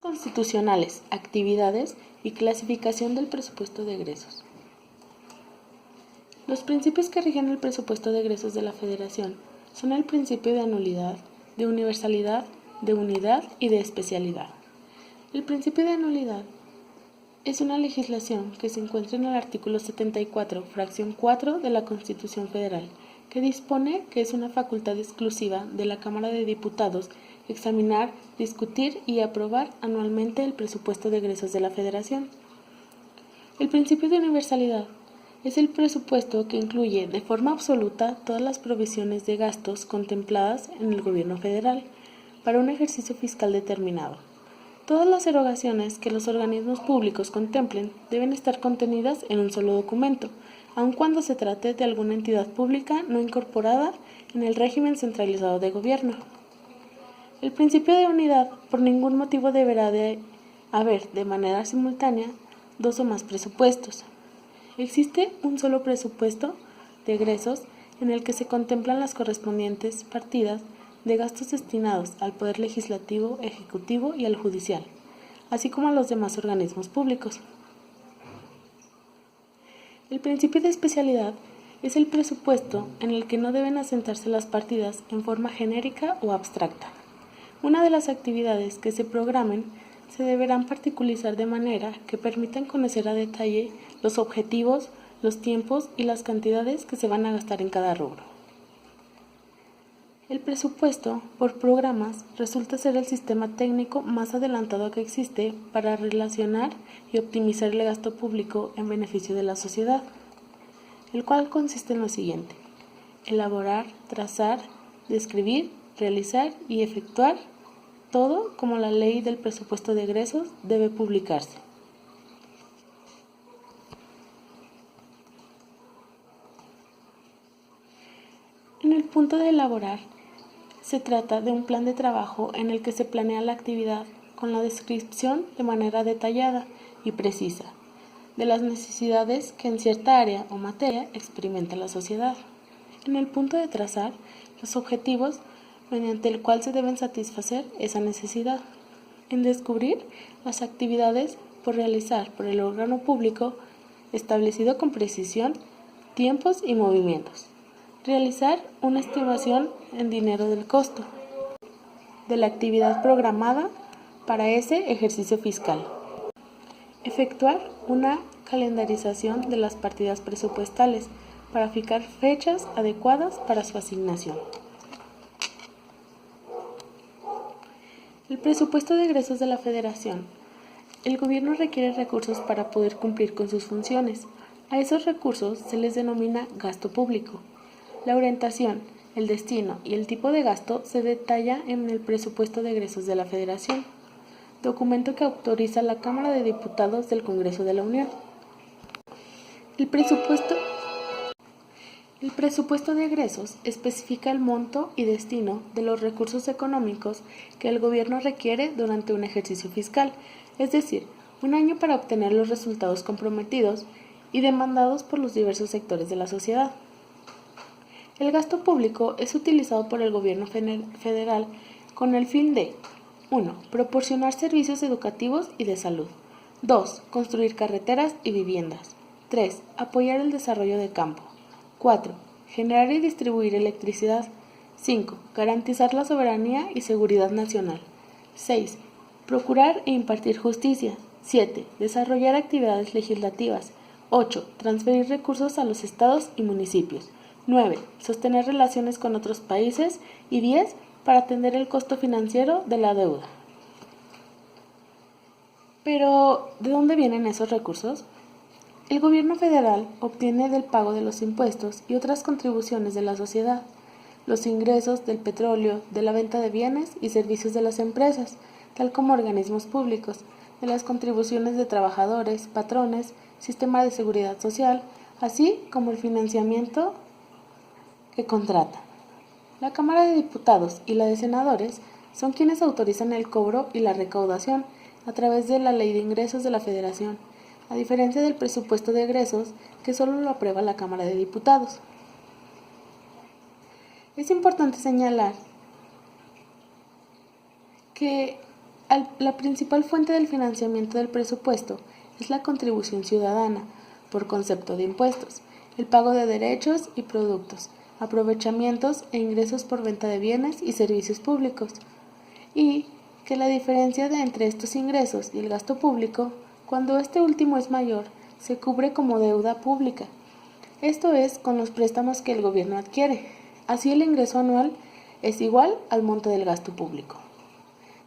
Constitucionales, actividades y clasificación del presupuesto de egresos. Los principios que rigen el presupuesto de egresos de la Federación son el principio de anulidad, de universalidad, de unidad y de especialidad. El principio de anulidad es una legislación que se encuentra en el artículo 74, fracción 4 de la Constitución Federal, que dispone que es una facultad exclusiva de la Cámara de Diputados examinar, discutir y aprobar anualmente el presupuesto de egresos de la Federación. El principio de universalidad es el presupuesto que incluye de forma absoluta todas las provisiones de gastos contempladas en el Gobierno federal para un ejercicio fiscal determinado. Todas las erogaciones que los organismos públicos contemplen deben estar contenidas en un solo documento, aun cuando se trate de alguna entidad pública no incorporada en el régimen centralizado de gobierno. El principio de unidad por ningún motivo deberá de haber de manera simultánea dos o más presupuestos. Existe un solo presupuesto de egresos en el que se contemplan las correspondientes partidas de gastos destinados al Poder Legislativo, Ejecutivo y al Judicial, así como a los demás organismos públicos. El principio de especialidad es el presupuesto en el que no deben asentarse las partidas en forma genérica o abstracta. Una de las actividades que se programen se deberán particularizar de manera que permitan conocer a detalle los objetivos, los tiempos y las cantidades que se van a gastar en cada rubro. El presupuesto por programas resulta ser el sistema técnico más adelantado que existe para relacionar y optimizar el gasto público en beneficio de la sociedad, el cual consiste en lo siguiente: elaborar, trazar, describir, realizar y efectuar todo como la ley del presupuesto de egresos debe publicarse. En el punto de elaborar, se trata de un plan de trabajo en el que se planea la actividad con la descripción de manera detallada y precisa de las necesidades que en cierta área o materia experimenta la sociedad. En el punto de trazar, los objetivos mediante el cual se deben satisfacer esa necesidad. En descubrir las actividades por realizar por el órgano público establecido con precisión, tiempos y movimientos. Realizar una estimación en dinero del costo de la actividad programada para ese ejercicio fiscal. Efectuar una calendarización de las partidas presupuestales para fijar fechas adecuadas para su asignación. El presupuesto de egresos de la Federación. El gobierno requiere recursos para poder cumplir con sus funciones. A esos recursos se les denomina gasto público. La orientación, el destino y el tipo de gasto se detalla en el presupuesto de egresos de la Federación, documento que autoriza la Cámara de Diputados del Congreso de la Unión. El presupuesto de egresos especifica el monto y destino de los recursos económicos que el gobierno requiere durante un ejercicio fiscal, es decir, un año para obtener los resultados comprometidos y demandados por los diversos sectores de la sociedad. El gasto público es utilizado por el gobierno federal con el fin de 1. Proporcionar servicios educativos y de salud. 2. Construir carreteras y viviendas. 3. Apoyar el desarrollo de campo. 4. Generar y distribuir electricidad. 5. Garantizar la soberanía y seguridad nacional. 6. Procurar e impartir justicia. 7. Desarrollar actividades legislativas. 8. Transferir recursos a los estados y municipios. 9. Sostener relaciones con otros países. Y 10. Para atender el costo financiero de la deuda. Pero, ¿de dónde vienen esos recursos? El gobierno federal obtiene del pago de los impuestos y otras contribuciones de la sociedad, los ingresos del petróleo, de la venta de bienes y servicios de las empresas, tal como organismos públicos, de las contribuciones de trabajadores, patrones, sistema de seguridad social, así como el financiamiento que contrata. La Cámara de Diputados y la de Senadores son quienes autorizan el cobro y la recaudación a través de la Ley de Ingresos de la Federación, a diferencia del presupuesto de egresos que solo lo aprueba la Cámara de Diputados. Es importante señalar que La principal fuente del financiamiento del presupuesto es la contribución ciudadana, por concepto de impuestos, el pago de derechos y productos, aprovechamientos e ingresos por venta de bienes y servicios públicos, y que la diferencia entre estos ingresos y el gasto público, cuando este último es mayor, se cubre como deuda pública. Esto es con los préstamos que el gobierno adquiere. Así el ingreso anual es igual al monto del gasto público.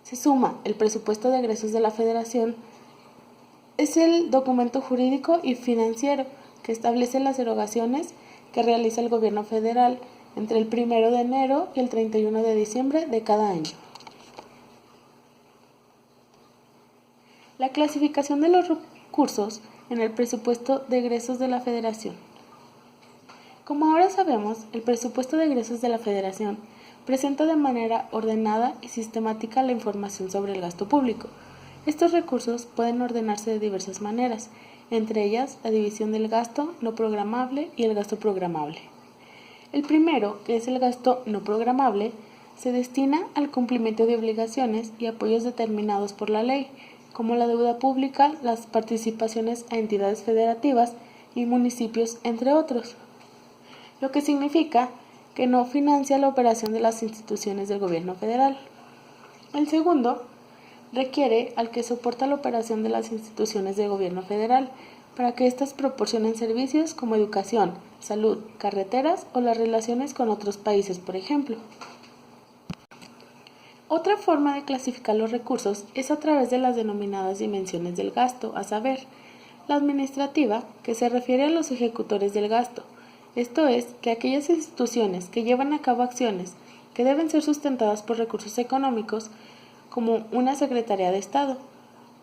Se suma el presupuesto de egresos de la Federación. Es el documento jurídico y financiero que establece las erogaciones que realiza el gobierno federal entre el 1 de enero y el 31 de diciembre de cada año. La clasificación de los recursos en el presupuesto de egresos de la Federación. Como ahora sabemos, el presupuesto de egresos de la Federación presenta de manera ordenada y sistemática la información sobre el gasto público. Estos recursos pueden ordenarse de diversas maneras, entre ellas la división del gasto no programable y el gasto programable. El primero, que es el gasto no programable, se destina al cumplimiento de obligaciones y apoyos determinados por la ley, como la deuda pública, las participaciones a entidades federativas y municipios, entre otros, lo que significa que no financia la operación de las instituciones del gobierno federal. El segundo requiere al que soporta la operación de las instituciones del gobierno federal para que éstas proporcionen servicios como educación, salud, carreteras o las relaciones con otros países, por ejemplo. Otra forma de clasificar los recursos es a través de las denominadas dimensiones del gasto, a saber, la administrativa, que se refiere a los ejecutores del gasto, esto es, que aquellas instituciones que llevan a cabo acciones que deben ser sustentadas por recursos económicos, como una Secretaría de Estado,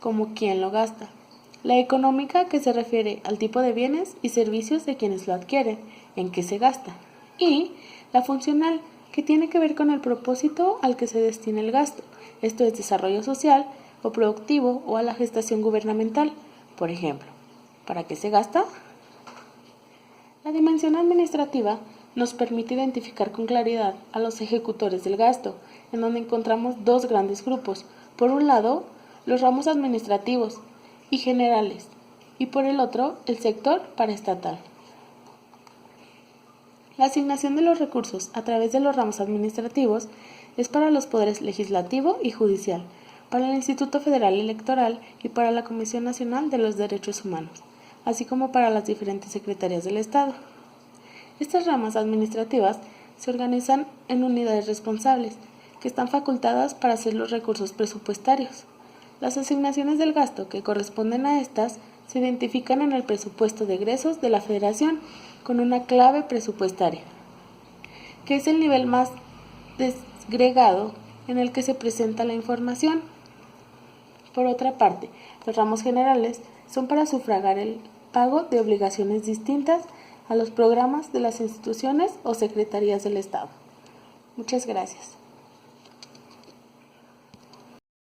como quien lo gasta. La económica, que se refiere al tipo de bienes y servicios de quienes lo adquieren, en qué se gasta. Y la funcional, que tiene que ver con el propósito al que se destina el gasto, esto es desarrollo social o productivo o a la gestación gubernamental. Por ejemplo, ¿para qué se gasta? La dimensión administrativa nos permite identificar con claridad a los ejecutores del gasto, en donde encontramos dos grandes grupos. Por un lado, los ramos administrativos y generales, y por el otro, el sector paraestatal. La asignación de los recursos a través de los ramos administrativos es para los poderes legislativo y judicial, para el Instituto Federal Electoral y para la Comisión Nacional de los Derechos Humanos, así como para las diferentes secretarías del Estado. Estas ramas administrativas se organizan en unidades responsables, que están facultadas para hacer los recursos presupuestarios. Las asignaciones del gasto que corresponden a estas se identifican en el presupuesto de egresos de la Federación con una clave presupuestaria, que es el nivel más desgregado en el que se presenta la información. Por otra parte, los ramos generales son para sufragar el pago de obligaciones distintas a los programas de las instituciones o secretarías del Estado. Muchas gracias.